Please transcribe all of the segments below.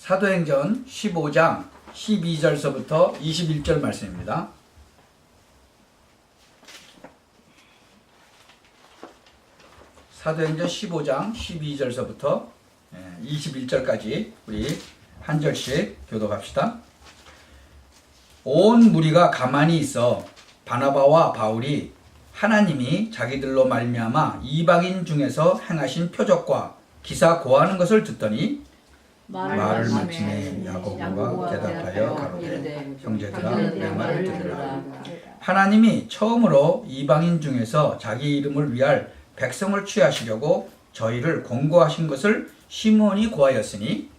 사도행전 15장 12절서부터 21절 말씀입니다. 사도행전 15장 12절서부터 21절까지 우리 한 절씩 교독합시다. 온 무리가 가만히 있어 바나바와 바울이 하나님이 자기들로 말미암아 이방인 중에서 행하신 표적과 기사 고하는 것을 듣더니 말을 마침내 야고보가 대답하여 가로되 형제들아 내 말을 들으라. 하나님이 처음으로 이방인 중에서 자기 이름을 위할 백성을 취하시려고 저희를 권고하신 것을 시므온이 고하였으니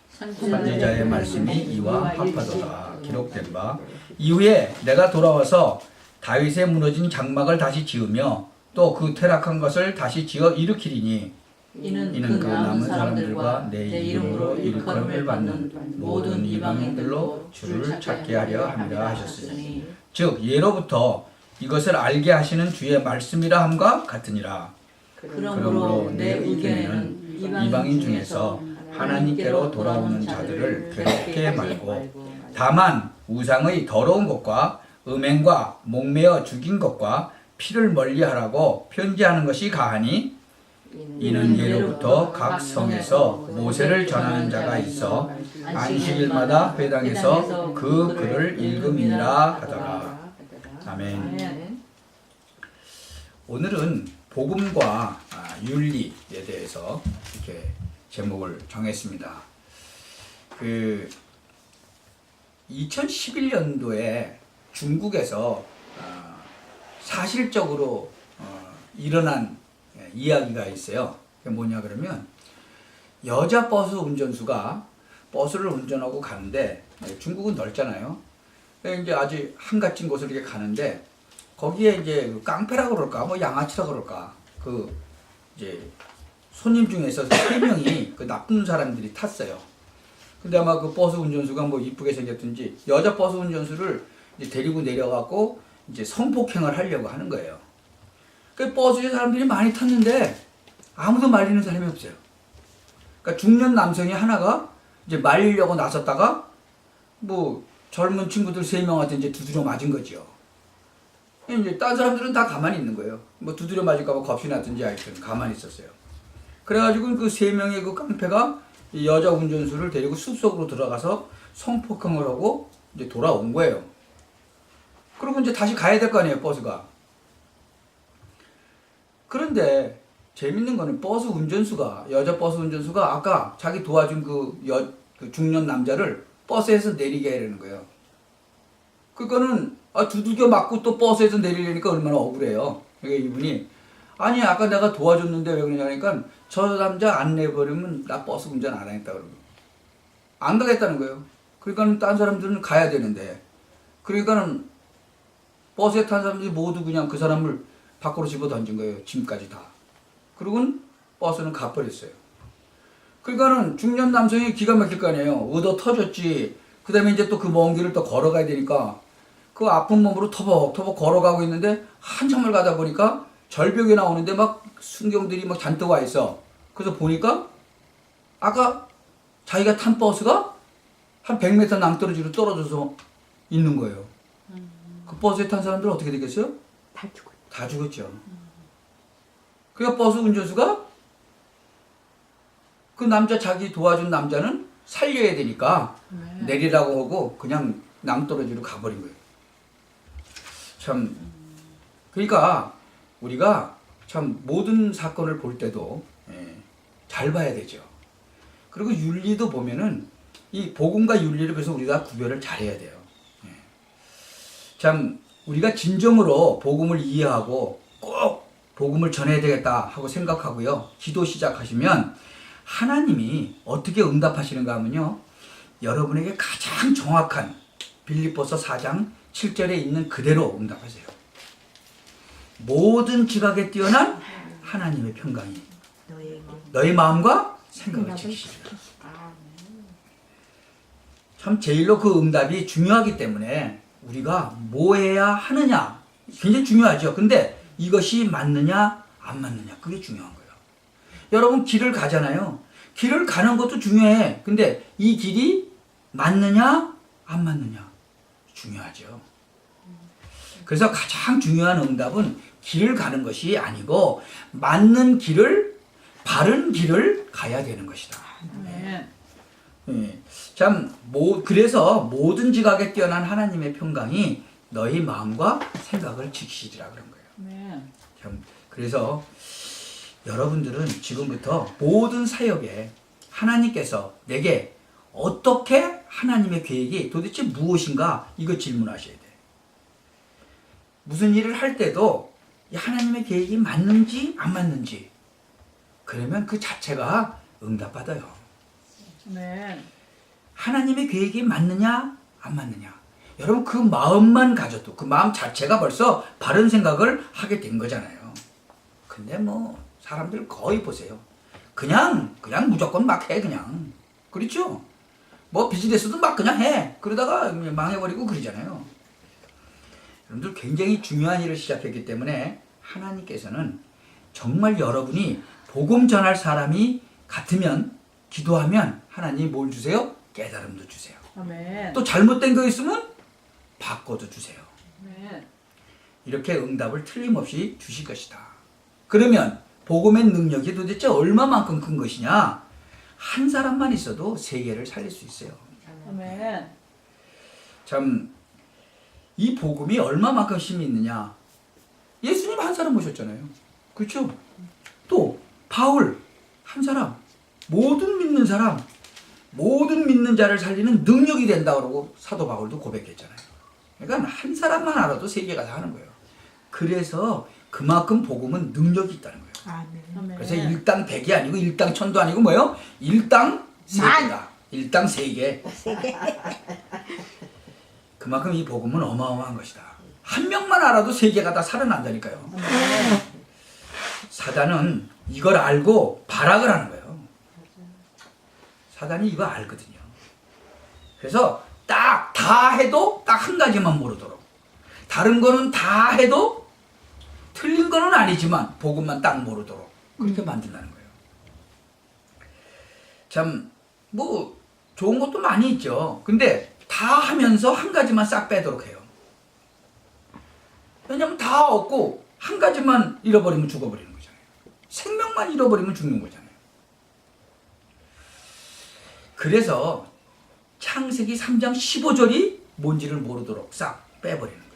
선지자의 말씀이 이와 합하도다 기록된 바 이후에 내가 돌아와서 다윗의 무너진 장막을 다시 지으며 또 그 퇴락한 것을 다시 지어 일으키리니 이는 그 남은 사람들과 내 이름으로 일컬음을 받는 모든 이방인들로 주를 찾게 하려 함이라 하셨으니 즉 예로부터 이것을 알게 하시는 주의 말씀이라 함과 같으니라. 그러므로 내 의견에는 이방인 중에서 하나님께로 돌아오는 자들을 괴롭게 말고 다만 우상의 더러운 것과 음행과 목매어 죽인 것과 피를 멀리하라고 편지하는 것이 가하니 이는 예로부터 각 성에서 모세를 전하는 자가 있어 안식일마다 회당에서 그 글을 읽음이니라 하더라. 아멘. 오늘은 복음과 윤리에 대해서 이렇게 제목을 정했습니다. 2011년도에 중국에서 사실적으로 일어난 이야기가 있어요. 그게 뭐냐 그러면 여자 버스 운전수가 버스를 운전하고 가는데 중국은 넓잖아요. 이제 아주 한가진 곳을 이렇게 가는데 거기에 이제 깡패라고 그럴까 뭐 양아치라고 그럴까 그 이제 손님 중에서 3명이 그 나쁜 사람들이 탔어요. 근데 아마 그 버스 운전수가 뭐 이쁘게 생겼든지 여자 버스 운전수를 이제 데리고 내려가고 이제 성폭행을 하려고 하는 거예요. 그 버스에 사람들이 많이 탔는데 아무도 말리는 사람이 없어요. 그러니까 중년 남성이 하나가 이제 말리려고 나섰다가 뭐 젊은 친구들 3명한테 이제 두드려 맞은 거죠. 이제 딴 사람들은 다 가만히 있는 거예요. 뭐 두드려 맞을까 봐 겁이 났든지 하여튼 가만히 있었어요. 그래가지고 그 3명의 그 깡패가 이 여자 운전수를 데리고 숲속으로 들어가서 성폭행을 하고 이제 돌아온 거예요. 그리고 이제 다시 가야 될 거 아니에요, 버스가. 그런데 재밌는 거는 버스 운전수가, 여자 버스 운전수가 아까 자기 도와준 그 중년 남자를 버스에서 내리게 하려는 거예요. 그거는 두들겨 맞고 또 버스에서 내리려니까 얼마나 억울해요. 그러니까 이분이 아니 아까 내가 도와줬는데 왜 그러냐니까 저 남자 안 내버리면 나 버스 운전 안 하겠다 그러고 안 가겠다는 거예요. 그러니까 딴 사람들은 가야 되는데 그러니까는 버스에 탄 사람들이 모두 그냥 그 사람을 밖으로 집어 던진 거예요. 짐까지 다. 그리고는 버스는 가버렸어요. 그러니까는 중년 남성이 기가 막힐 거 아니에요. 얻어 터졌지. 그 다음에 이제 또 그 먼 길을 또 걸어가야 되니까 그 아픈 몸으로 터벅터벅 걸어가고 있는데 한참을 가다 보니까 절벽에 나오는데 막 순경들이 막 잔뜩 와 있어. 그래서 보니까 아까 자기가 탄 버스가 한 100m 낭떠러지로 떨어져서 있는 거예요. 그 버스에 탄 사람들은 어떻게 되겠어요? 다 죽었죠. 그러니까 버스 운전수가 그 남자 자기 도와준 남자는 살려야 되니까 내리라고 하고 그냥 낭떠러지로 가버린 거예요. 참 그러니까 우리가 참 모든 사건을 볼 때도 잘 봐야 되죠. 그리고 윤리도 보면은 이 복음과 윤리를 그래서 우리가 구별을 잘해야 돼요. 참 우리가 진정으로 복음을 이해하고 꼭 복음을 전해야 되겠다 하고 생각하고요. 기도 시작하시면 하나님이 어떻게 응답하시는가 하면요. 여러분에게 가장 정확한 빌립보서 4장 7절에 있는 그대로 응답하세요. 모든 지각에 뛰어난 하나님의 평강이 너희 마음과 생각을 지키시리라. 참 제일로 그 응답이 중요하기 때문에 우리가 뭐 해야 하느냐 굉장히 중요하죠. 근데 이것이 맞느냐 안 맞느냐 그게 중요한 거예요. 여러분 길을 가잖아요. 길을 가는 것도 중요해. 근데 이 길이 맞느냐 안 맞느냐 중요하죠. 그래서 가장 중요한 응답은 길을 가는 것이 아니고 맞는 길을, 바른 길을 가야 되는 것이다. 네. 참 그래서 모든 지각에 뛰어난 하나님의 평강이 너희 마음과 생각을 지키시리라 그런 거예요. 네. 참 그래서 여러분들은 지금부터 모든 사역에 하나님께서 내게 어떻게 하나님의 계획이 도대체 무엇인가 이거 질문하셔야 돼. 무슨 일을 할 때도 이 하나님의 계획이 맞는지 안 맞는지, 그러면 그 자체가 응답받아요. 네. 하나님의 계획이 맞느냐 안 맞느냐, 여러분 그 마음만 가져도 그 마음 자체가 벌써 바른 생각을 하게 된 거잖아요. 근데 뭐 사람들 거의 보세요, 그냥 무조건 막 해. 그냥 그렇죠. 뭐 비즈니스도 막 그냥 해. 그러다가 망해버리고 그러잖아요. 여러분들 굉장히 중요한 일을 시작했기 때문에 하나님께서는 정말 여러분이 복음 전할 사람이 같으면, 기도하면 하나님이 뭘 주세요? 깨달음도 주세요. 아멘. 또 잘못된 거 있으면 바꿔도 주세요. 네. 이렇게 응답을 틀림없이 주실 것이다. 그러면 복음의 능력이 도대체 얼마만큼 큰 것이냐? 한 사람만 있어도 세계를 살릴 수 있어요. 아멘. 참 이 복음이 얼마만큼 힘이 있느냐? 예수님 한 사람 모셨잖아요. 그렇죠? 또 바울 한 사람, 모든 믿는 사람, 모든 믿는 자를 살리는 능력이 된다고 사도 바울도 고백했잖아요. 그러니까 한 사람만 알아도 세계가 다 하는 거예요. 그래서 그만큼 복음은 능력이 있다는 거예요. 아멘. 그래서 일당 100이 아니고 일당 1000도 아니고 뭐예요? 일당 세계다. 일당 세계. 그만큼 이 복음은 어마어마한 것이다. 한 명만 알아도 세계가 다 살아난다니까요. 사단은 이걸 알고 발악을 하는 거예요. 사단이 이거 알거든요. 그래서 딱 다 해도 딱 한 가지만 모르도록, 다른 거는 다 해도 틀린 거는 아니지만 복음만 딱 모르도록 그렇게 만든다는 거예요. 참 뭐 좋은 것도 많이 있죠. 근데 다 하면서 한 가지만 싹 빼도록 해요. 왜냐면 다 얻고 한 가지만 잃어버리면 죽어버리는 거잖아요. 생명만 잃어버리면 죽는 거잖아요. 그래서 창세기 3장 15절이 뭔지를 모르도록 싹 빼버리는 거예요.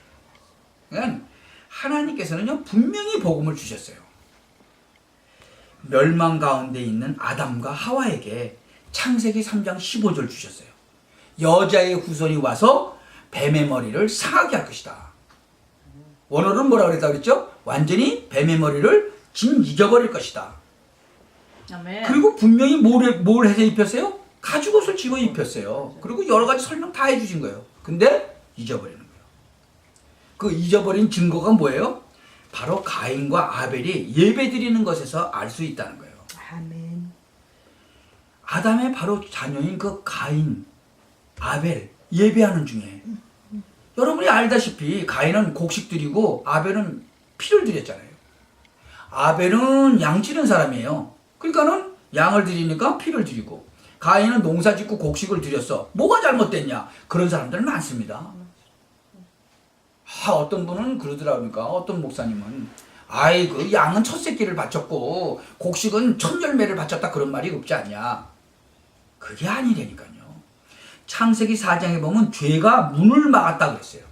그러니까 하나님께서는요 분명히 복음을 주셨어요. 멸망 가운데 있는 아담과 하와에게 창세기 3장 15절 주셨어요. 여자의 후손이 와서 뱀의 머리를 상하게 할 것이다. 원어는 뭐라고 그랬다고 그랬죠? 완전히 뱀의 머리를 짓이겨버릴 것이다. 아멘. 그리고 분명히 뭘 해서 입혔어요? 가죽옷을 집어 입혔어요. 그리고 여러 가지 설명 다 해주신 거예요. 근데 잊어버리는 거예요. 그 잊어버린 증거가 뭐예요? 바로 가인과 아벨이 예배 드리는 것에서 알 수 있다는 거예요. 아멘. 아담의 바로 자녀인 그 가인, 아벨 예배하는 중에 여러분이 알다시피 가인은 곡식 드리고 아벨은 피를 드렸잖아요. 아벨은 양 치는 사람이에요. 그러니까는 양을 드리니까 피를 드리고, 가인은 농사 짓고 곡식을 드렸어. 뭐가 잘못됐냐? 그런 사람들 많습니다. 어떤 분은 그러더라고요. 어떤 목사님은 아이 그 양은 첫 새끼를 바쳤고 곡식은 첫 열매를 바쳤다, 그런 말이 없지 않냐? 그게 아니라니까요. 창세기 4장에 보면 죄가 문을 막았다 그랬어요.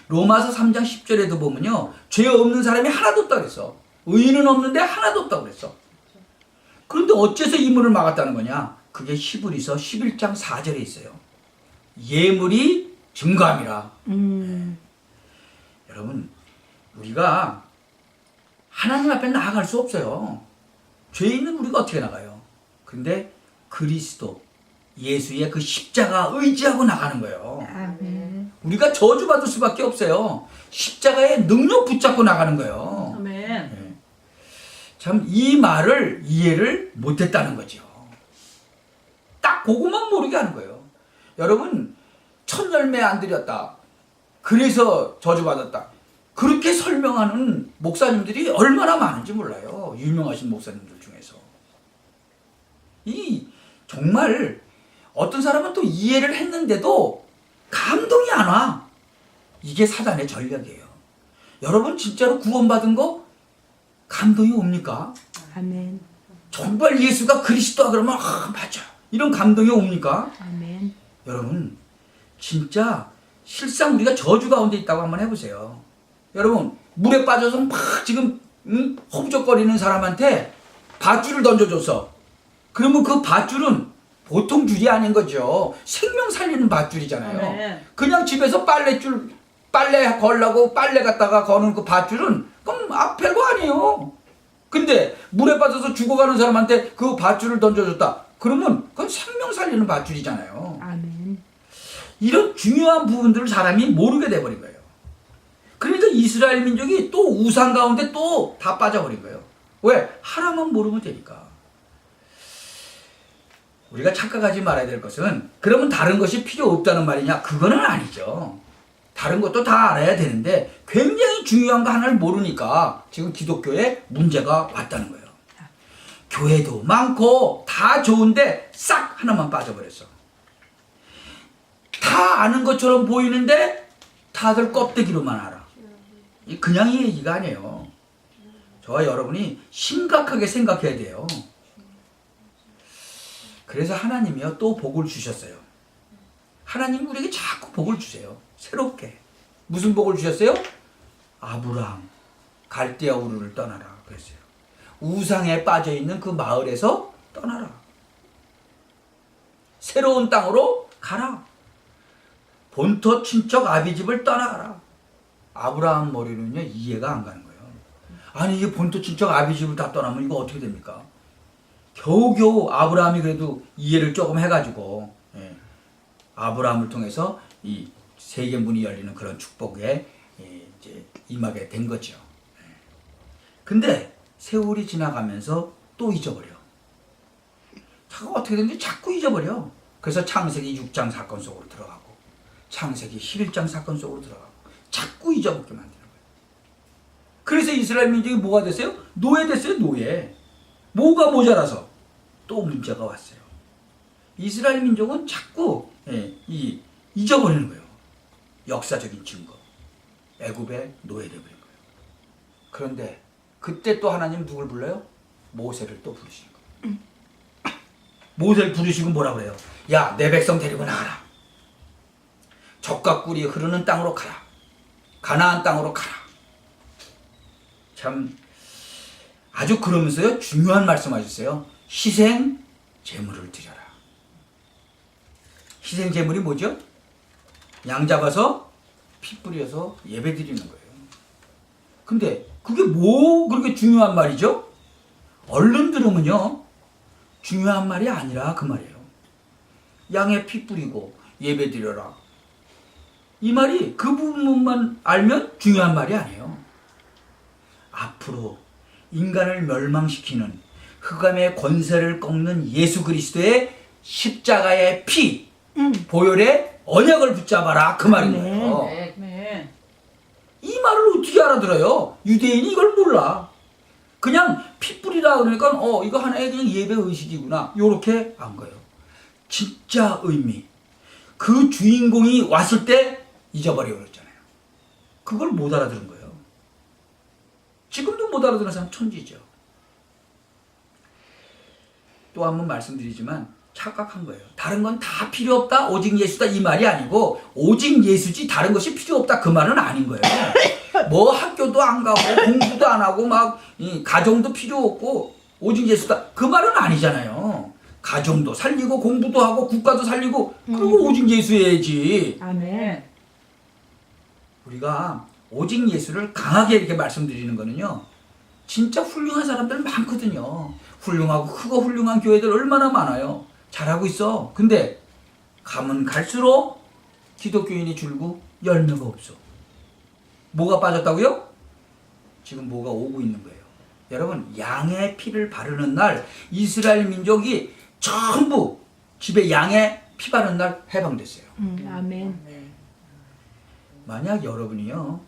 로마서 3장 10절에도 보면요, 죄 없는 사람이 하나도 없다 그랬어. 의인은 없는데 하나도 없다 그랬어. 그런데 어째서 이 문을 막았다는 거냐? 그게 히브리서 11장 4절에 있어요. 예물이 증거함이라. 여러분, 우리가 하나님 앞에 나아갈 수 없어요. 죄 있는 우리가 어떻게 나가요? 근데 그리스도 예수의 그 십자가 의지하고 나가는 거예요. 아멘. 우리가 저주받을 수밖에 없어요. 십자가의 능력 붙잡고 나가는 거예요. 아멘. 참 이 말을 이해를 못했다는 거죠. 딱 그것만 모르게 하는 거예요. 여러분, 첫 열매 안 드렸다, 그래서 저주받았다, 그렇게 설명하는 목사님들이 얼마나 많은지 몰라요. 유명하신 목사님들 중에서. 이 정말 어떤 사람은 또 이해를 했는데도 감동이 안 와. 이게 사단의 전략이에요. 여러분 진짜로 구원받은 거 감동이 옵니까? 아멘. 정말 예수가 그리스도야 그러면 맞아. 이런 감동이 옵니까? 아멘. 여러분 진짜 실상 우리가 저주 가운데 있다고 한번 해보세요. 여러분 물에 빠져서 막 지금 허우적거리는 사람한테 밧줄을 던져줬어. 그러면 그 밧줄은 보통 줄이 아닌 거죠. 생명 살리는 밧줄이잖아요. 아멘. 그냥 집에서 빨래 걸라고 빨래 갖다가 거는 그 밧줄은 그럼 별거 아니에요. 근데 물에 빠져서 죽어가는 사람한테 그 밧줄을 던져줬다. 그러면 그건 생명 살리는 밧줄이잖아요. 아멘. 이런 중요한 부분들을 사람이 모르게 돼버린 거예요. 그러니까 이스라엘 민족이 또 우상 가운데 또 다 빠져버린 거예요. 왜? 하나만 모르면 되니까. 우리가 착각하지 말아야 될 것은 그러면 다른 것이 필요 없다는 말이냐? 그거는 아니죠. 다른 것도 다 알아야 되는데 굉장히 중요한 거 하나를 모르니까 지금 기독교에 문제가 왔다는 거예요. 교회도 많고 다 좋은데 싹 하나만 빠져버렸어. 다 아는 것처럼 보이는데 다들 껍데기로만 알아. 그냥 이 얘기가 아니에요. 저와 여러분이 심각하게 생각해야 돼요. 그래서 하나님이요 또 복을 주셨어요. 하나님 우리에게 자꾸 복을 주세요. 새롭게. 무슨 복을 주셨어요? 아브라함 갈대아 우르를 떠나라 그랬어요. 우상에 빠져있는 그 마을에서 떠나라. 새로운 땅으로 가라. 본토 친척 아비집을 떠나가라. 아브라함 머리는요 이해가 안 가는 거예요. 아니 이게 본토 친척 아비집을 다 떠나면 이거 어떻게 됩니까? 겨우겨우 아브라함이 그래도 이해를 조금 해가지고 아브라함을 통해서 이 세계 문이 열리는 그런 축복에 이제 임하게 된 거죠. 근데 세월이 지나가면서 또 잊어버려. 자꾸 어떻게 되는지 자꾸 잊어버려. 그래서 창세기 6장 사건 속으로 들어가고 창세기 11장 사건 속으로 들어가고 자꾸 잊어먹게 만드는 거예요. 그래서 이스라엘 민족이 뭐가 됐어요? 노예됐어요. 노예. 뭐가 모자라서 또 문제가 왔어요. 이스라엘 민족은 자꾸 잊어버리는 거예요. 역사적인 증거. 애굽에 노예되어버린 거예요. 그런데 그때 또 하나님 누굴 불러요? 모세를 또 부르시는 거예요. 모세를 부르시고 뭐라 그래요? 야, 내 백성 데리고 나가라. 젖과 꿀이 흐르는 땅으로 가라. 가나안 땅으로 가라. 참 아주 그러면서요 중요한 말씀하셨어요. 희생 제물을 드려라. 희생 제물이 뭐죠? 양 잡아서 피 뿌려서 예배 드리는 거예요. 근데 그게 뭐 그렇게 중요한 말이죠? 얼른 들으면요 중요한 말이 아니라 그 말이에요. 양에 피 뿌리고 예배 드려라. 이 말이 그 부분만 알면 중요한 말이 아니에요. 앞으로 인간을 멸망시키는 흑암의 권세를 꺾는 예수 그리스도의 십자가의 피, 보혈의 언약을 붙잡아라 그 말인 거예요. 아멘. 이 말을 어떻게 알아들어요? 유대인이 이걸 몰라. 그냥 피 뿌리라 그러니까 이거 하나의 그냥 예배 의식이구나 요렇게 안 거예요. 진짜 의미. 그 주인공이 왔을 때 잊어버려 버렸잖아요. 그걸 못 알아들은 거예요. 지금도 못 알아듣는 사람 천지죠. 또 한 번 말씀드리지만 착각한 거예요. 다른 건 다 필요 없다. 오직 예수다 이 말이 아니고 오직 예수지 다른 것이 필요 없다 그 말은 아닌 거예요. 뭐 학교도 안 가고 공부도 안 하고 막 가정도 필요 없고 오직 예수다 그 말은 아니잖아요. 가정도 살리고 공부도 하고 국가도 살리고 그리고 오직 예수 해야지. 아멘. 우리가 오직 예수를 강하게 이렇게 말씀드리는 거는요. 진짜 훌륭한 사람들 많거든요. 훌륭하고 크고 훌륭한 교회들 얼마나 많아요. 잘하고 있어. 근데 가면 갈수록 기독교인이 줄고 열매가 없어. 뭐가 빠졌다고요? 지금 뭐가 오고 있는 거예요. 여러분 양의 피를 바르는 날 이스라엘 민족이 전부 집에 양의 피 바르는 날 해방됐어요. 아멘. 만약 여러분이요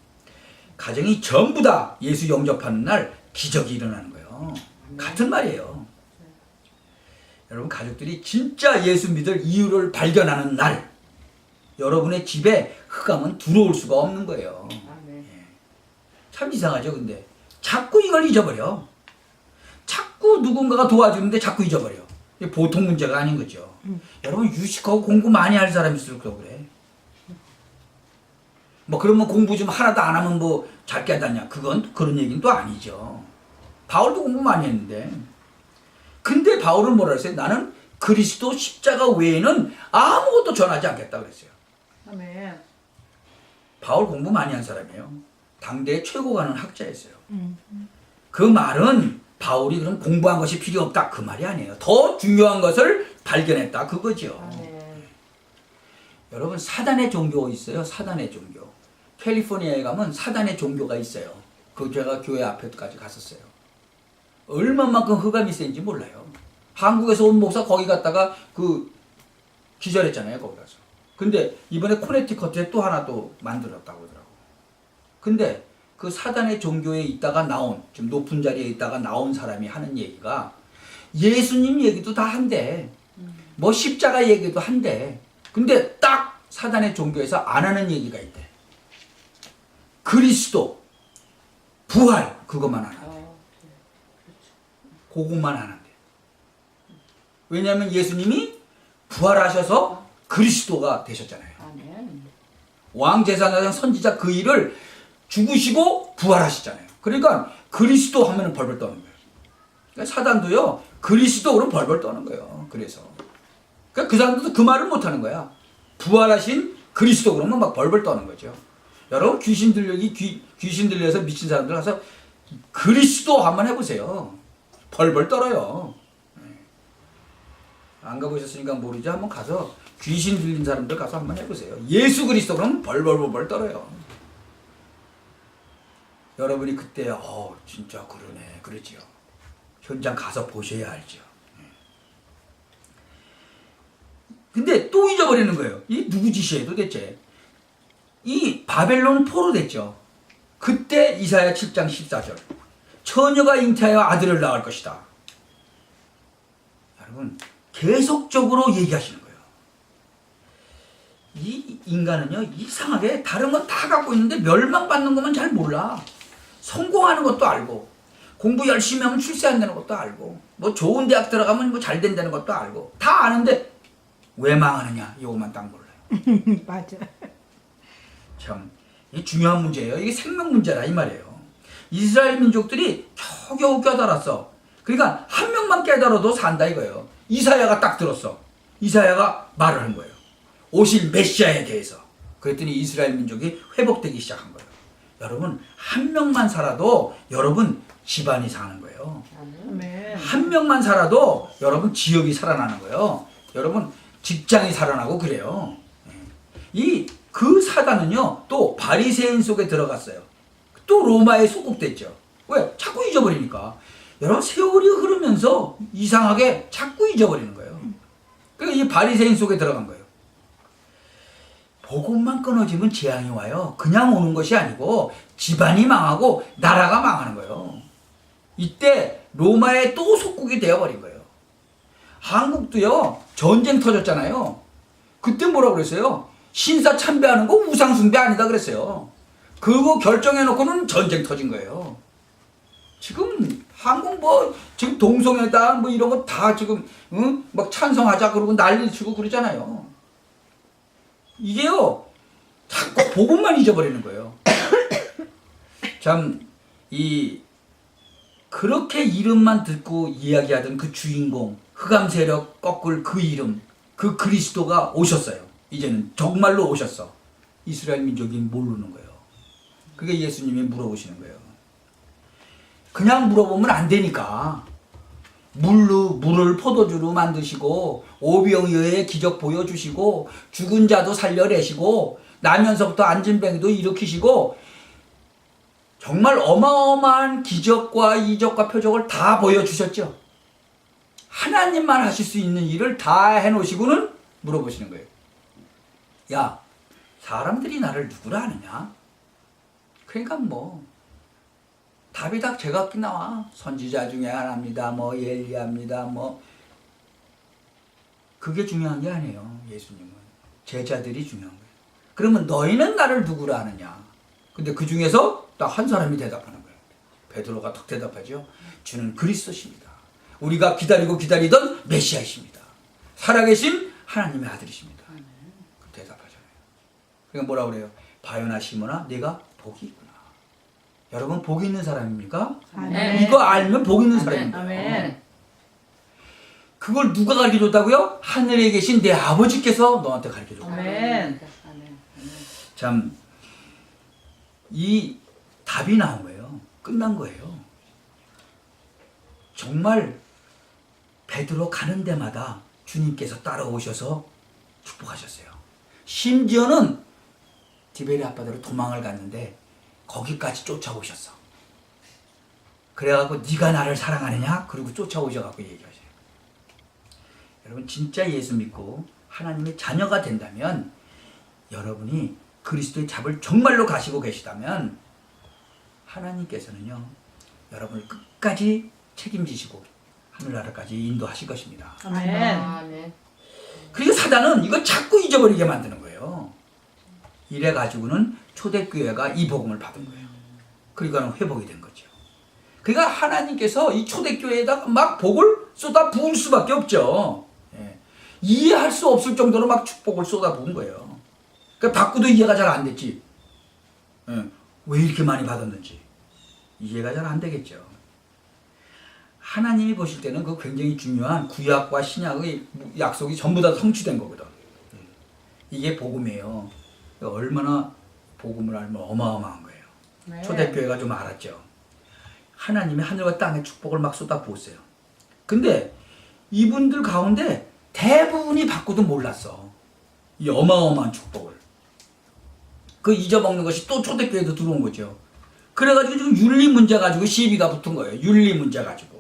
가정이 전부 다 예수 영접하는 날 기적이 일어나는 거예요. 같은 말이에요. 여러분 가족들이 진짜 예수 믿을 이유를 발견하는 날 여러분의 집에 흑암은 들어올 수가 없는 거예요. 아멘. 참 이상하죠. 근데 자꾸 이걸 잊어버려. 자꾸 누군가가 도와주는데 자꾸 잊어버려. 이게 보통 문제가 아닌 거죠. 여러분 유식하고 공부 많이 할 사람이 있을까 그래. 뭐 그러면 공부 좀 하나도 안 하면 뭐 잘 깨닫냐. 그건 그런 얘기는 또 아니죠. 바울도 공부 많이 했는데. 근데 바울은 뭐라 했어요? 나는 그리스도 십자가 외에는 아무것도 전하지 않겠다 그랬어요. 아멘. 바울 공부 많이 한 사람이에요. 당대의 최고 가는 학자였어요. 그 말은 바울이 그럼 공부한 것이 필요 없다 그 말이 아니에요. 더 중요한 것을 발견했다 그거죠. 아멘. 여러분 사단의 종교 있어요. 사단의 종교. 캘리포니아에 가면 사단의 종교가 있어요. 그 제가 교회 앞에까지 갔었어요. 얼마만큼 흑암이 센지 몰라요. 한국에서 온 목사 거기 갔다가 그 기절했잖아요. 거기 가서. 근데 이번에 코네티컷에 또 하나 또 만들었다고 하더라고. 근데 그 사단의 종교에 있다가 나온 지금 높은 자리에 있다가 나온 사람이 하는 얘기가 예수님 얘기도 다 한대. 뭐 십자가 얘기도 한대. 근데 딱 사단의 종교에서 안 하는 얘기가 있대. 그리스도, 부활 그것만 안 한대. 그것만 안 한대. 왜냐하면 예수님이 부활하셔서 그리스도가 되셨잖아요. 아멘. 왕제사장 선지자 그 일을 죽으시고 부활하시잖아요. 그러니까 그리스도 하면 벌벌 떠는 거예요. 그러니까 사단도요 그리스도로 벌벌 떠는 거예요. 그래서 그러니까 그 사람들도 그 말을 못하는 거야. 부활하신 그리스도 그러면 막 벌벌 떠는 거죠. 여러분 귀신 들려서 미친 사람들 가서 그리스도 한번 해보세요. 벌벌 떨어요. 안 가보셨으니까 모르죠. 한번 가서 귀신 들린 사람들 가서 한번 해보세요. 예수 그리스도 그러면 벌벌 떨어요. 여러분이 그때 진짜 그러네 그러지요. 현장 가서 보셔야 알죠. 근데 또 잊어버리는 거예요. 이 누구 짓이에요 도대체. 이 바벨론 포로 됐죠. 그때 이사야 7장 14절 처녀가 잉태하여 아들을 낳을 것이다. 여러분 계속적으로 얘기하시는 거예요. 이 인간은요 이상하게 다른 건 다 갖고 있는데 멸망받는 것만 잘 몰라. 성공하는 것도 알고 공부 열심히 하면 출세 안 되는 것도 알고 뭐 좋은 대학 들어가면 뭐 잘 된다는 것도 알고 다 아는데 왜 망하느냐 이것만 딱 몰라요. 맞아. 참 이게 중요한 문제예요. 이게 생명 문제라 이 말이에요. 이스라엘 민족들이 겨우겨우 깨달았어. 그러니까 한 명만 깨달아도 산다 이거예요. 이사야가 딱 들었어. 이사야가 말을 한 거예요. 오실 메시아에 대해서. 그랬더니 이스라엘 민족이 회복되기 시작한 거예요. 여러분 한 명만 살아도 여러분 집안이 사는 거예요. 아멘. 한 명만 살아도 여러분 지역이 살아나는 거예요. 여러분 직장이 살아나고 그래요. 그 사단은요 또 바리새인 속에 들어갔어요. 또 로마에 소속됐죠. 왜? 자꾸 잊어버리니까. 여러분 세월이 흐르면서 이상하게 자꾸 잊어버리는 거예요. 그러니까 이 바리새인 속에 들어간 거예요. 복음만 끊어지면 재앙이 와요. 그냥 오는 것이 아니고 집안이 망하고 나라가 망하는 거예요. 이때 로마에 또 속국이 되어버린 거예요. 한국도요 전쟁 터졌잖아요. 그때 뭐라고 그랬어요? 신사 참배하는 거 우상 숭배 아니다 그랬어요. 그거 결정해놓고는 전쟁 터진 거예요. 지금 한국 뭐 지금 동성애다 뭐 이런 거 다 지금 막 찬성하자 그러고 난리 치고 그러잖아요. 이게요 자꾸 복음만 잊어버리는 거예요. 참 그렇게 이름만 듣고 이야기하던 그 주인공 흑암 세력 꺾을 그 이름 그 그리스도가 오셨어요. 이제는 정말로 오셨어. 이스라엘 민족이 모르는 거예요. 그게 예수님이 물어보시는 거예요. 그냥 물어보면 안 되니까 물을 포도주로 만드시고 오병이어의 기적 보여주시고 죽은 자도 살려내시고 나면서부터 앉은뱅이도 일으키시고 정말 어마어마한 기적과 이적과 표적을 다 보여주셨죠. 하나님만 하실 수 있는 일을 다 해놓으시고는 물어보시는 거예요. 야, 사람들이 나를 누구라 하느냐? 그러니까 뭐 답이 다 제각기 나와. 선지자 중에 하나입니다. 뭐 엘리야입니다. 뭐 그게 중요한 게 아니에요. 예수님은 제자들이 중요한 거예요. 그러면 너희는 나를 누구로 아느냐? 근데 그 중에서 딱 한 사람이 대답하는 거예요. 베드로가 탁 대답하죠. 주는 그리스도십니다. 우리가 기다리고 기다리던 메시아이십니다. 살아계신 하나님의 아들이십니다. 그 대답하잖아요. 그러니까 뭐라 그래요? 바요나 시몬아, 네가 복이 있구나. 여러분 복이 있는 사람입니까? 아멘. 이거 알면 복 있는 사람입니다. 아멘. 그걸 누가 가르쳐줬다고요? 하늘에 계신 내 아버지께서 너한테 가르쳐줬다. 아멘. 참, 이 답이 나온 거예요. 끝난 거예요. 정말 베드로 가는 데마다 주님께서 따라오셔서 축복하셨어요. 심지어는 디베리아 바다로 도망을 갔는데 거기까지 쫓아오셨어. 그래갖고 네가 나를 사랑하느냐? 그리고 쫓아오셔갖고 얘기하셔요. 여러분 진짜 예수 믿고 하나님의 자녀가 된다면 여러분이 그리스도의 잡을 정말로 가시고 계시다면 하나님께서는요 여러분을 끝까지 책임지시고 하늘나라까지 인도하실 것입니다. 아멘. 그러니까 사단은 이거 자꾸 잊어버리게 만드는 거예요. 이래 가지고는 초대교회가 이 복음을 받은 거예요. 그러니까 회복이 된 거죠. 그러니까 하나님께서 이 초대교회에다가 막 복을 쏟아 부을 수밖에 없죠. 예. 이해할 수 없을 정도로 막 축복을 쏟아 부은 거예요. 그러니까 받고도 이해가 잘 안 됐지. 예. 왜 이렇게 많이 받았는지 이해가 잘 안 되겠죠. 하나님이 보실 때는 그 굉장히 중요한 구약과 신약의 약속이 전부 다 성취된 거거든. 이게 복음이에요. 얼마나 복음을 알면 어마어마한 거예요. 네. 초대교회가 좀 알았죠. 하나님이 하늘과 땅에 축복을 막 쏟아 부었어요. 근데 이분들 가운데 대부분이 받고도 몰랐어. 이 어마어마한 축복을. 그 잊어먹는 것이 또 초대교회도 들어온 거죠. 그래가지고 지금 윤리 문제 가지고 시비가 붙은 거예요. 윤리 문제 가지고.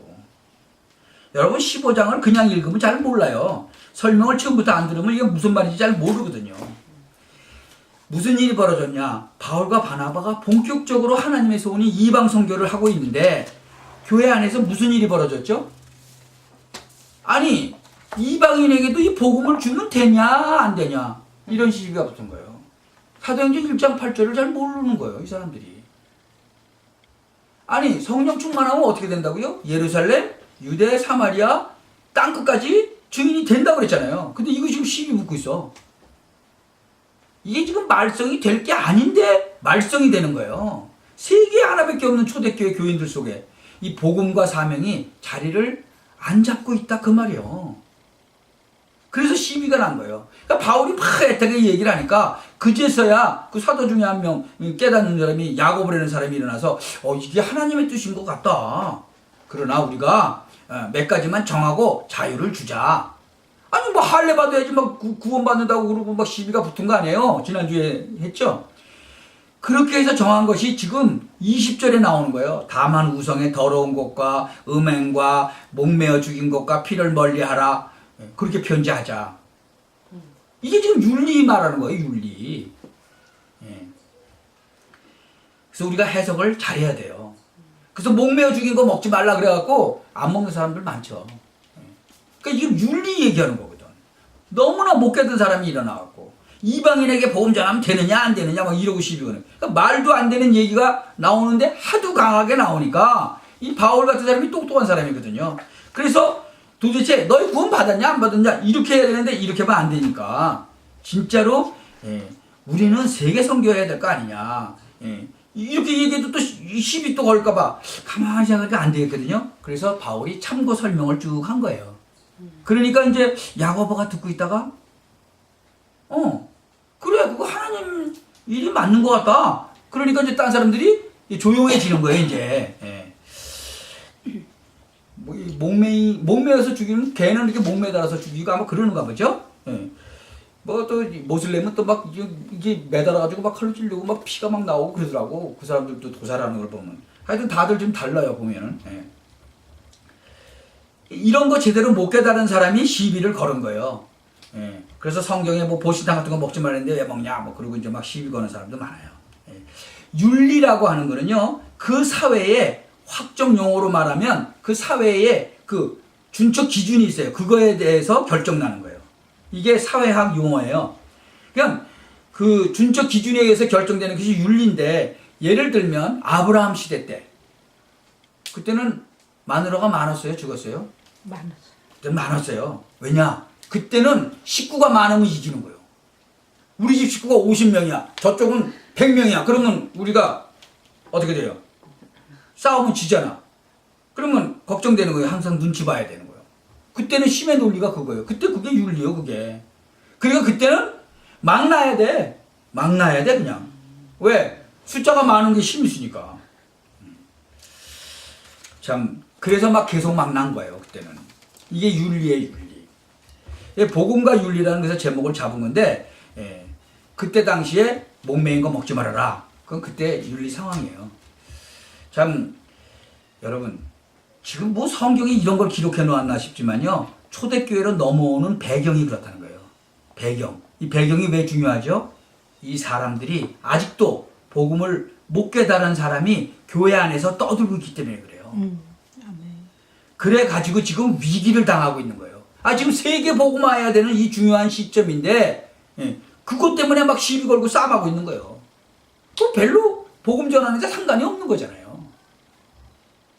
여러분 15장을 그냥 읽으면 잘 몰라요. 설명을 처음부터 안 들으면 이게 무슨 말인지 잘 모르거든요. 무슨 일이 벌어졌냐? 바울과 바나바가 본격적으로 하나님의 소원이 이방 선교를 하고 있는데 교회 안에서 무슨 일이 벌어졌죠? 아니 이방인에게도 이 복음을 주면 되냐 안 되냐 이런 시비가 붙은 거예요. 사도행전 1장 8절을 잘 모르는 거예요. 이 사람들이. 아니 성령 충만하면 어떻게 된다고요? 예루살렘, 유대, 사마리아 땅끝까지 증인이 된다고 그랬잖아요. 근데 이거 지금 시비 붙고 있어. 이게 지금 말썽이 될 게 아닌데 말썽이 되는 거예요. 세계 하나밖에 없는 초대교회 교인들 속에 이 복음과 사명이 자리를 안 잡고 있다 그 말이에요. 그래서 시비가 난 거예요. 그러니까 바울이 막 애타게 얘기를 하니까 그제서야 그 사도 중에 한 명 깨닫는 사람이 야고보라는 사람이 일어나서 이게 하나님의 뜻인 것 같다. 그러나 우리가 몇 가지만 정하고 자유를 주자. 아니 뭐 할례 받아야지 막 구원받는다고 그러고 막 시비가 붙은 거 아니에요? 지난주에 했죠? 그렇게 해서 정한 것이 지금 20절에 나오는 거예요. 다만 우성의 더러운 것과 음행과 목매어 죽인 것과 피를 멀리하라. 그렇게 편지하자. 이게 지금 윤리 말하는 거예요. 윤리. 그래서 우리가 해석을 잘해야 돼요. 그래서 목매어 죽인 거 먹지 말라 그래갖고 안 먹는 사람들 많죠. 그러니까 지금 윤리 얘기하는 거거든. 너무나 못 깨든 사람이 일어나갖고 이방인에게 복음 전하면 되느냐 안 되느냐 막 이러고 시비거든. 그러니까 말도 안 되는 얘기가 나오는데 하도 강하게 나오니까 이 바울 같은 사람이 똑똑한 사람이거든요. 그래서 도대체 너희 구원 받았냐 안 받았냐 이렇게 해야 되는데 이렇게 하면 안 되니까 진짜로 우리는 세계 선교해야 될 거 아니냐. 이렇게 얘기해도 또 시비 또 걸까봐 가만히 생각하니까 안 되겠거든요. 그래서 바울이 참고 설명을 쭉 한 거예요. 그러니까 이제 야고보가 듣고 있다가 그래 그거 하나님 일이 맞는 것 같다. 그러니까 이제 딴 사람들이 조용해지는 거예요. 이제 뭐 목매어서 죽이면 걔는 이렇게 목매 달아서 죽이고 아마 그러는가 보죠. 뭐 또 모슬렘은 또 막 이게 매달아가지고 막 칼로 찔리고 막 피가 막 나오고 그러더라고. 그 사람들도 도살하는 걸 보면 하여튼 다들 좀 달라요 보면은. 이런 거 제대로 못 깨달은 사람이 시비를 걸은 거예요. 그래서 성경에 뭐 보신탕 같은 거 먹지 말랬는데 왜 먹냐 뭐 그러고 이제 막 시비 거는 사람도 많아요. 윤리라고 하는 거는요 그 사회에 확정 용어로 말하면 그 사회에 그 준칙 기준이 있어요. 그거에 대해서 결정 나는 거예요. 이게 사회학 용어예요. 그냥 그 준적 기준에 의해서 결정되는 것이 윤리인데, 예를 들면 아브라함 시대 때 그때는 마누라가 많았어요, 적었어요? 많았어. 그때는 많았어요. 왜냐? 그때는 식구가 많으면 이기는 거예요. 우리 집 식구가 50명이야. 저쪽은 100명이야. 그러면 우리가 어떻게 돼요? 싸우면 지잖아. 그러면 걱정되는 거예요. 항상 눈치 봐야 되는 거예요. 그때는 힘의 논리가 그거예요. 그때 그게 윤리예요, 그게. 그러니까 그때는 막 나야 돼. 막 나야 돼, 그냥. 왜? 숫자가 많은 게 힘이 있으니까. 참, 그래서 막 계속 막 난 거예요, 그때는. 이게 윤리의 윤리. 예, 복음과 윤리라는 것에서 제목을 잡은 건데, 예, 그때 당시에 목매인 거 먹지 말아라. 그건 그때 윤리 상황이에요. 참, 여러분, 지금 뭐 성경이 이런 걸 기록해 놓았나 싶지만요, 초대교회로 넘어오는 배경이 그렇다는 거예요. 배경. 이 배경이 왜 중요하죠? 이 사람들이 아직도 복음을 못 깨달은 사람이 교회 안에서 떠들고 있기 때문에 그래요. 아멘. 그래 가지고 지금 위기를 당하고 있는 거예요. 지금 세계 복음화해야 되는 이 중요한 시점인데, 예, 그것 때문에 막 시비 걸고 싸움하고 있는 거예요. 그 별로 복음 전하는데 상관이 없는 거잖아요.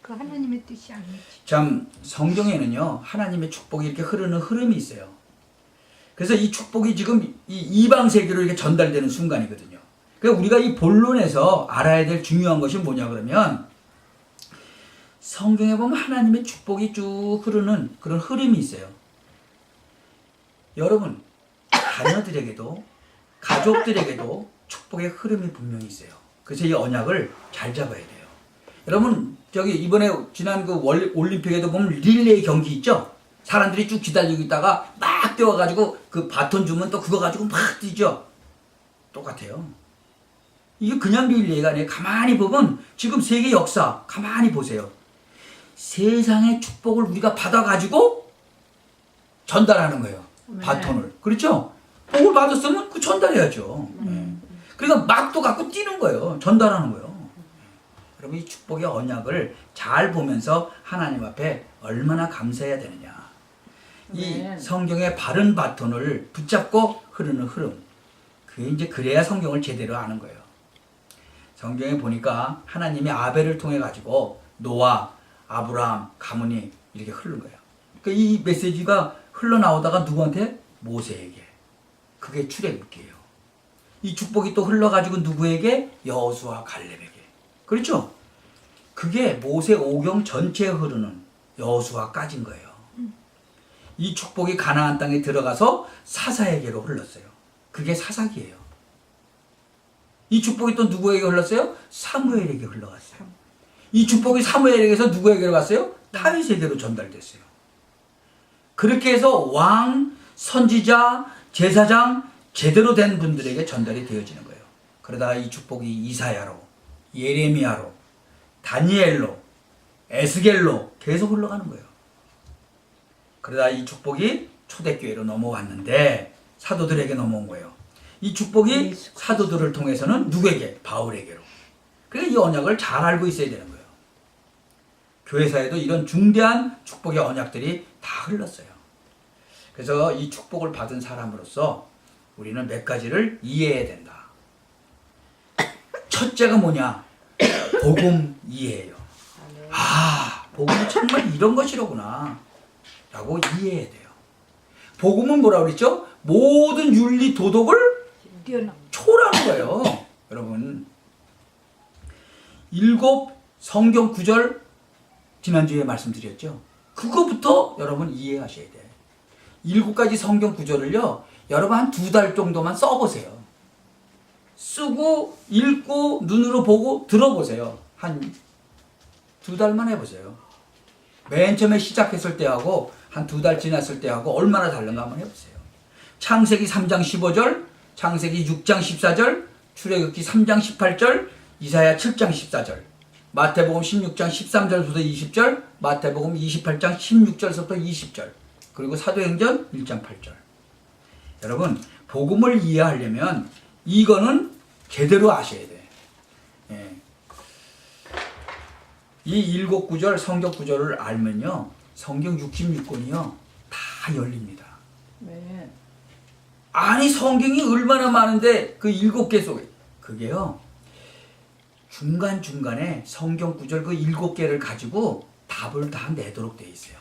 그 하나님의 뜻이 아니지. 참, 성경에는요, 하나님의 축복이 이렇게 흐르는 흐름이 있어요. 그래서 이 축복이 지금 이 이방 세계로 이렇게 전달되는 순간이거든요. 그러니까 우리가 이 본론에서 알아야 될 중요한 것이 뭐냐 그러면, 성경에 보면 하나님의 축복이 쭉 흐르는 그런 흐름이 있어요. 여러분, 자녀들에게도 가족들에게도 축복의 흐름이 분명히 있어요. 그래서 이 언약을 잘 잡아야 돼요. 여러분, 저기 이번에 지난 그 올림픽에도 보면 릴레이 경기 있죠? 사람들이 쭉 기다리고 있다가 막 뛰어가지고 그 바톤 주면 또 그거 가지고 막 뛰죠? 똑같아요. 이게 그냥 릴레이가 아니에요. 가만히 보면 지금 세계 역사 가만히 보세요. 세상의 축복을 우리가 받아가지고 전달하는 거예요. 네. 바톤을. 그렇죠? 복을 받았으면 그 전달해야죠. 그러니까 막도 갖고 뛰는 거예요. 전달하는 거예요. 여러분, 이 축복의 언약을 잘 보면서 하나님 앞에 얼마나 감사해야 되느냐. 이 네. 성경의 바른 바톤을 붙잡고 흐르는 흐름. 그게 이제 그래야 성경을 제대로 아는 거예요. 성경에 보니까 하나님이 아벨을 통해 가지고 노아, 아브라함, 가문이 이렇게 흐른 거예요. 그러니까 이 메시지가 흘러나오다가 누구한테? 모세에게. 그게 출애굽기예요. 이 축복이 또 흘러가지고 누구에게? 여호수아, 갈렙에게. 그렇죠? 그게 모세 오경 전체에 흐르는 여호수아까지인 거예요. 이 축복이 가나안 땅에 들어가서 사사에게로 흘렀어요. 그게 사사기예요. 이 축복이 또 누구에게 흘렀어요? 사무엘에게 흘러갔어요. 이 축복이 사무엘에게서 누구에게로 갔어요? 다윗에게로 전달됐어요. 그렇게 해서 왕, 선지자, 제사장, 제대로 된 분들에게 전달이 되어지는 거예요. 그러다가 이 축복이 이사야로, 예레미야로, 다니엘로, 에스겔로 계속 흘러가는 거예요. 그러다 이 축복이 초대교회로 넘어왔는데 사도들에게 넘어온 거예요. 이 축복이 사도들을 통해서는 누구에게? 바울에게로. 그러니까 이 언약을 잘 알고 있어야 되는 거예요. 교회사에도 이런 중대한 축복의 언약들이 다 흘렀어요. 그래서 이 축복을 받은 사람으로서 우리는 몇 가지를 이해해야 된다. 첫째가 뭐냐? 복음 이해예요. 복음이 정말 이런 것이로구나 라고 이해해야 돼요. 복음은 뭐라고 그랬죠? 모든 윤리 도덕을 초월하는 거예요. 여러분, 7 성경 구절 지난주에 말씀드렸죠. 그거부터 여러분 이해하셔야 돼. 7가지 성경 구절을요, 여러분 한 2달 정도만 써보세요. 쓰고 읽고 눈으로 보고 들어보세요. 한 2달만 해보세요. 맨 처음에 시작했을 때하고 한 2달 지났을 때하고 얼마나 다른가 한번 해보세요. 창세기 3장 15절, 창세기 6장 14절, 출애굽기 3장 18절, 이사야 7장 14절, 마태복음 16장 13절부터 20절, 마태복음 28장 16절부터 20절, 그리고 사도행전 1장 8절. 여러분, 복음을 이해하려면 이거는 제대로 아셔야 돼. 예. 이 7 구절 성경 구절을 알면요, 성경 66권이요 다 열립니다. 네. 아니 성경이 얼마나 많은데 그 7개 속에 그게요. 중간중간에 성경 구절 그 7개를 가지고 답을 다 내도록 돼 있어요.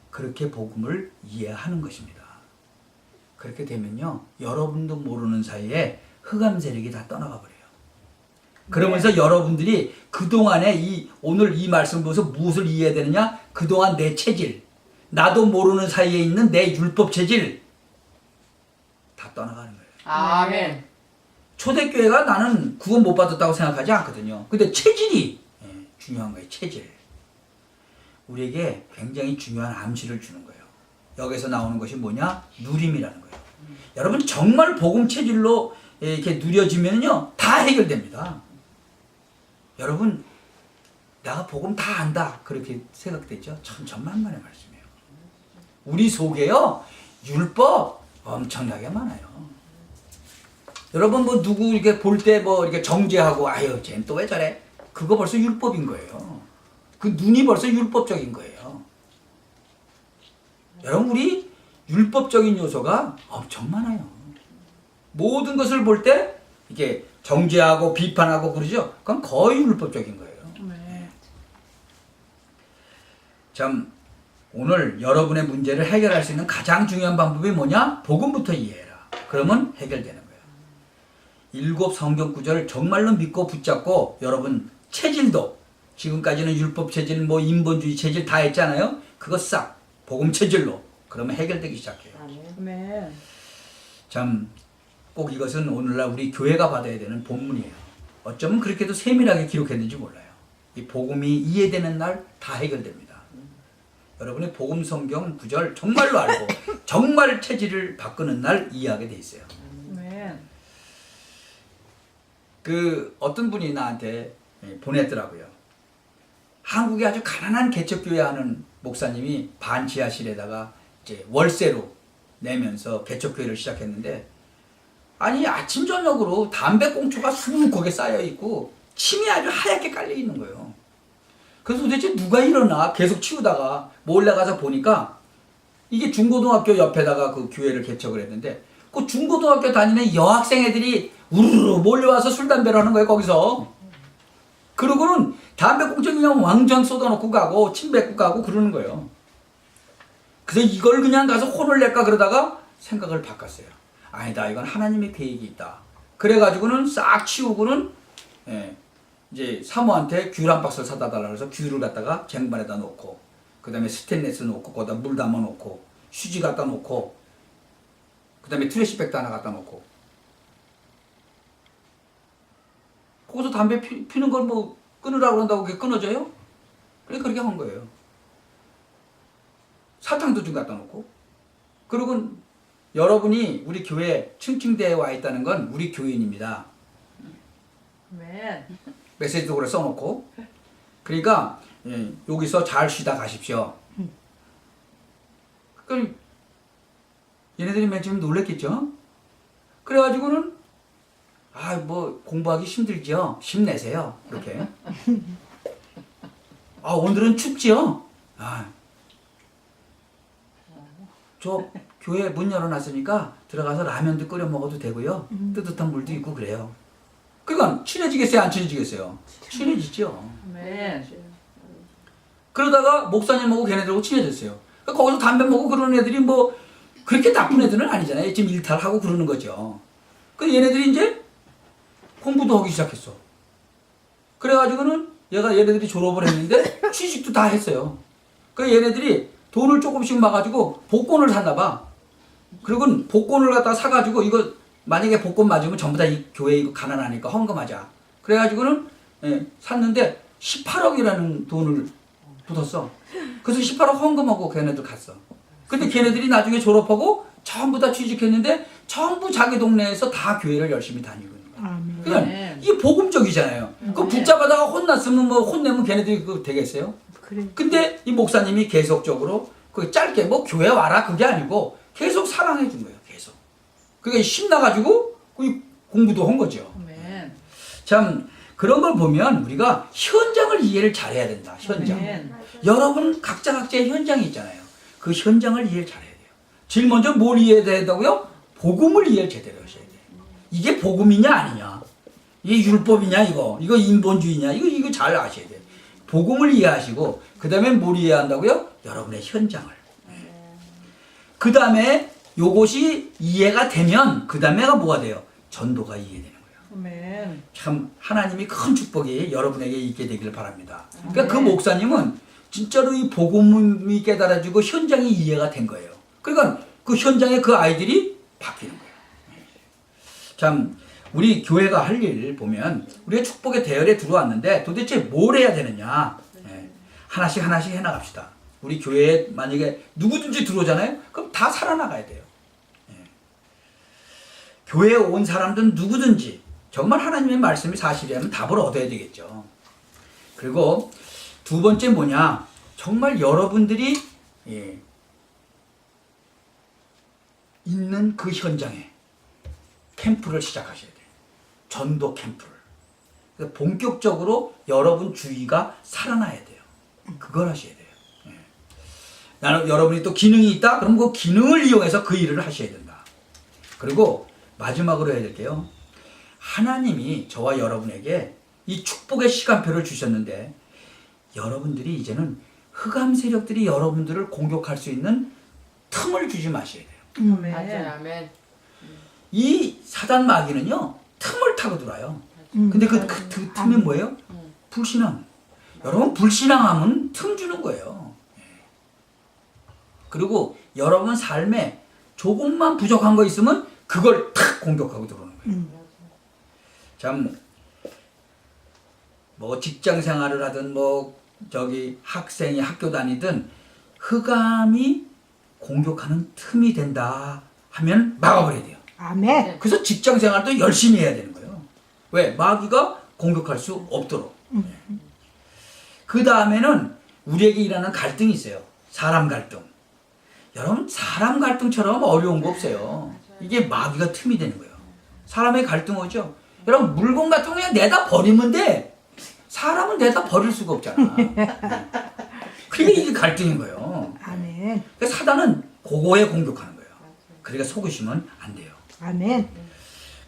그렇게 복음을 이해하는 것입니다. 그렇게 되면요. 여러분도 모르는 사이에 흑암 세력이 다 떠나가 버려요. 그러면서 여러분들이 그동안에 오늘 이 말씀을 보면서 무엇을 이해해야 되느냐? 그동안 내 체질, 나도 모르는 사이에 있는 내 율법 체질 다 떠나가는 거예요. 아멘. 초대교회가 나는 구원 못 받았다고 생각하지 않거든요. 근데 체질이 중요한 거예요. 체질. 우리에게 굉장히 중요한 암시를 주는 거예요. 여기서 나오는 것이 뭐냐? 누림이라는 거예요. 여러분 정말 복음 체질로 이렇게 누려지면요 다 해결됩니다. 여러분 내가 복음 다 안다 그렇게 생각되죠? 천만만의 말씀이에요. 우리 속에요 율법 엄청나게 많아요. 여러분 뭐 누구 이렇게 볼 때 뭐 이렇게 정죄하고 아유 쟤는 또 왜 저래? 그거 벌써 율법인 거예요. 그 눈이 벌써 율법적인 거예요. 여러분 우리 율법적인 요소가 엄청 많아요. 모든 것을 볼 때 이렇게 정죄하고 비판하고 그러죠. 그건 거의 율법적인 거예요. 네. 참 오늘 여러분의 문제를 해결할 수 있는 가장 중요한 방법이 뭐냐? 복음부터 이해해라. 그러면 해결되는 거예요. 7 성경 구절을 정말로 믿고 붙잡고 여러분 체질도 지금까지는 율법 체질, 뭐 인본주의 체질 다 했잖아요. 그거 싹 복음 체질로 그러면 해결되기 시작해요. 아멘. 참 꼭 이것은 오늘날 우리 교회가 받아야 되는 본문이에요. 어쩌면 그렇게도 세밀하게 기록했는지 몰라요. 이 복음이 이해되는 날 다 해결됩니다. 여러분의 복음 성경 구절 정말로 알고 정말 체질을 바꾸는 날 이해하게 돼 있어요. 아멘. 그 어떤 분이 나한테 보냈더라고요. 한국에 아주 가난한 개척교회 하는 목사님이 반 지하실에다가 이제 월세로 내면서 개척교회를 시작했는데 아니 아침 저녁으로 담배 꽁초가 수북하게 쌓여 있고 침이 아주 하얗게 깔려 있는 거예요. 그래서 도대체 누가 일어나 계속 치우다가 몰래 가서 보니까 이게 중고등학교 옆에다가 그 교회를 개척을 했는데 그 중고등학교 다니는 여학생 애들이 우르르 몰려와서 술 담배를 하는 거예요 거기서. 그러고는 담배 꽁초 그냥 왕창 쏟아놓고 가고 침 뱉고 가고 그러는 거예요. 그래서 이걸 그냥 가서 혼을 낼까 그러다가 생각을 바꿨어요. 아니다 이건 하나님의 계획이 있다. 그래가지고는 싹 치우고는 이제 사모한테 귤 한 박스를 사다 달라 그래서 귤을 갖다가 쟁반에다 놓고 그 다음에 스테인레스 놓고 거기다 물 담아 놓고 휴지 갖다 놓고 그 다음에 트래시백도 하나 갖다 놓고 거기서 담배 피는 걸 뭐 끊으라고 그런다고 그게 끊어져요? 그래 그렇게 한 거예요. 사탕도 좀 갖다 놓고. 그리고 여러분이 우리 교회 층층대에 와 있다는 건 우리 교인입니다. 아멘. 메시지도 그래 써놓고. 그러니까 여기서 잘 쉬다 가십시오. 그러니까 얘네들이 맨 처음 놀랬겠죠? 그래가지고는 아 뭐 공부하기 힘들죠? 힘내세요. 이렇게. 아 오늘은 춥지요? 아 저 교회 문 열어놨으니까 들어가서 라면도 끓여 먹어도 되고요. 뜨뜻한 물도 있고 그래요. 그러니까 친해지겠어요? 안 친해지겠어요? 친해지죠. 아멘. 그러다가 목사님하고 걔네들하고 친해졌어요. 그러니까 거기서 담배 먹고 그러는 애들이 뭐 그렇게 나쁜 애들은 아니잖아요. 지금 일탈하고 그러는 거죠. 그 얘네들이 이제 공부도 하기 시작했어. 그래가지고는 얘네들이 졸업을 했는데 취직도 다 했어요. 그 얘네들이 돈을 조금씩 모아가지고 복권을 샀나 봐. 그리고 복권을 갖다가 사가지고 이거 만약에 복권 맞으면 전부 다 이 교회 이거 가난하니까 헌금하자. 그래가지고는 샀는데 18억이라는 돈을 붙었어. 그래서 18억 헌금하고 걔네들 갔어. 근데 걔네들이 나중에 졸업하고 전부 다 취직했는데 전부 자기 동네에서 다 교회를 열심히 다니고 있는 거야. 아멘. 그러니까 이게 복음적이잖아요. 그 붙잡아다가 혼났으면 뭐 혼내면 걔네들이 그거 되겠어요? 그래. 근데 이 목사님이 계속적으로 그 짧게 뭐 교회 와라 그게 아니고 계속 사랑해 준 거예요. 계속. 그게 신나가지고 그 공부도 한 거죠. 아멘. 참 그런 걸 보면 우리가 현장을 이해를 잘해야 된다. 현장. 아멘. 여러분 각자의 현장이 있잖아요. 그 현장을 이해를 잘해야 돼요. 제일 먼저 뭘 이해해야 된다고요? 복음을 이해를 제대로 하셔야 돼. 이게 복음이냐 아니냐, 이게 율법이냐 이거 인본주의냐 이거 잘 아셔야 돼. 복음을 이해하시고 그 다음에 뭘 이해해야 한다고요? 여러분의 현장을. 그 다음에 요것이 이해가 되면 그 다음에가 뭐가 돼요? 전도가 이해되는 거예요. 아멘. 참 하나님이 큰 축복이 여러분에게 있게 되기를 바랍니다. 그러니까 그 목사님은 진짜로 이 복음이 깨달아지고 현장이 이해가 된 거예요. 그러니까 그 현장에 그 아이들이 바뀌는 거예요. 참 우리 교회가 할 일 보면 우리가 축복의 대열에 들어왔는데 도대체 뭘 해야 되느냐. 하나씩 해나갑시다. 우리 교회에 만약에 누구든지 들어오잖아요. 그럼 다 살아나가야 돼요. 교회에 온 사람들은 누구든지 정말 하나님의 말씀이 사실이라면 답을 얻어야 되겠죠. 그리고 두 번째 뭐냐, 정말 여러분들이 있는 그 현장에 캠프를 시작하셔야 돼요. 전도 캠프를. 그러니까 본격적으로 여러분 주위가 살아나야 돼요. 그걸 하셔야 돼요. 나는 여러분이 또 기능이 있다? 그럼 그 기능을 이용해서 그 일을 하셔야 된다. 그리고 마지막으로 해야 될게요. 하나님이 저와 여러분에게 이 축복의 시간표를 주셨는데 여러분들이 이제는 흑암 세력들이 여러분들을 공격할 수 있는 틈을 주지 마셔야 돼요. 아멘. 아멘. 이 사단 마귀는요, 틈을 타고 들어와요. 근데 그 틈이 뭐예요? 불신앙. 여러분, 불신앙하면 틈 주는 거예요. 그리고 여러분 삶에 조금만 부족한 거 있으면 그걸 탁 공격하고 들어오는 거예요. 참, 뭐 직장 생활을 하든 학생이 학교 다니든 흑암이 공격하는 틈이 된다 하면 막아버려야 돼요. 아멘. 그래서 직장 생활도 열심히 해야 되는 거예요. 왜? 마귀가 공격할 수 없도록. 그 다음에는 우리에게 일하는 갈등이 있어요. 사람 갈등. 여러분, 사람 갈등처럼 어려운 거 없어요. 이게 마귀가 틈이 되는 거예요. 사람의 갈등 오죠? 여러분, 물건 같은 거 그냥 내다 버리면 돼. 사람은 내다 버릴 수가 없잖아. 그게 이게 갈등인 거예요. 아멘. 그러니까 사단은 그거에 공격하는 거예요. 그러니까 속으시면 안 돼요. 아멘.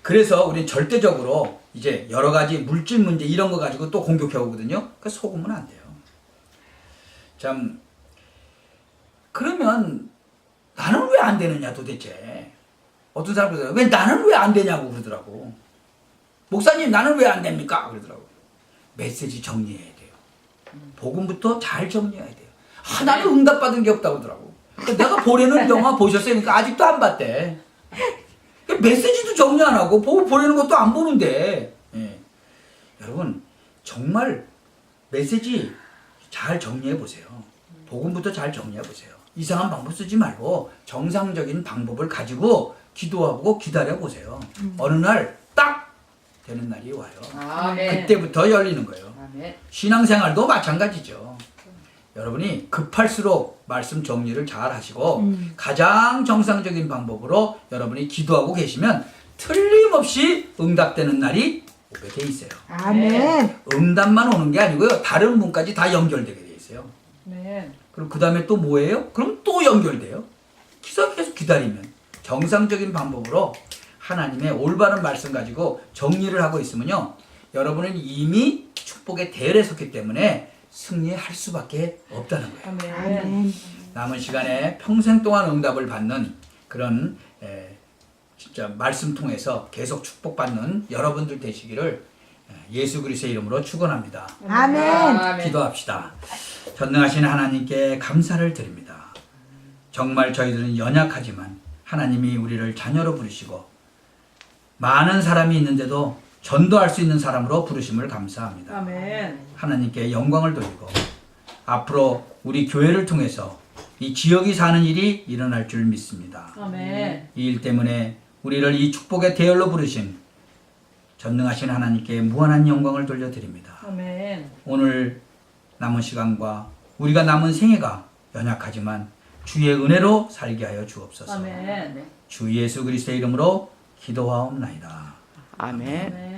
그래서 우리는 절대적으로 이제 여러 가지 물질 문제 이런 거 가지고 또 공격해 오거든요. 그러니까 속으면 안 돼요. 참, 그러면 나는 왜 안 되느냐 도대체. 어떤 사람들 그러더라고요. 왜 나는 왜 안 되냐고 그러더라고. 목사님 나는 왜 안 됩니까? 그러더라고. 메시지 정리해야 돼요. 복음부터 잘 정리해야 돼요. 나는 응답받은 게 없다고 그러더라고. 그러니까 내가 보내는 영화 보셨어요? 그러니까 아직도 안 봤대. 그러니까 메시지도 정리 안 하고 보내는 것도 안 보는데. 여러분 정말 메시지 잘 정리해 보세요. 복음부터 잘 정리해 보세요. 이상한 방법 쓰지 말고 정상적인 방법을 가지고 기도하고 기다려 보세요. 어느 날 딱 되는 날이 와요. 아멘. 그때부터 열리는 거예요. 아멘. 신앙생활도 마찬가지죠. 여러분이 급할수록 말씀 정리를 잘 하시고 가장 정상적인 방법으로 여러분이 기도하고 계시면 틀림없이 응답되는 날이 오게 돼 있어요. 아멘. 응답만 오는 게 아니고요. 다른 분까지 다 연결되게 돼 있어요. 아멘. 그럼 그 다음에 또 뭐예요? 그럼 또 연결돼요. 계속 기다리면 정상적인 방법으로 하나님의 올바른 말씀 가지고 정리를 하고 있으면요. 여러분은 이미 축복의 대열에 섰기 때문에 승리할 수밖에 없다는 거예요. 아멘. 아멘. 남은 시간에 평생 동안 응답을 받는 그런 진짜 말씀 통해서 계속 축복받는 여러분들 되시기를 예수 그리스도의 이름으로 축원합니다. 아멘. 기도합시다. 전능하신 하나님께 감사를 드립니다. 정말 저희들은 연약하지만 하나님이 우리를 자녀로 부르시고 많은 사람이 있는데도 전도할 수 있는 사람으로 부르심을 감사합니다. 아멘. 하나님께 영광을 돌리고 앞으로 우리 교회를 통해서 이 지역이 사는 일이 일어날 줄 믿습니다. 아멘. 이 일 때문에 우리를 이 축복의 대열로 부르신 전능하신 하나님께 무한한 영광을 돌려드립니다. 아멘. 오늘 남은 시간과 우리가 남은 생애가 연약하지만 주의 은혜로 살게 하여 주옵소서. 아멘. 주 예수 그리스도의 이름으로 기도하옵나이다. 아멘. 아멘.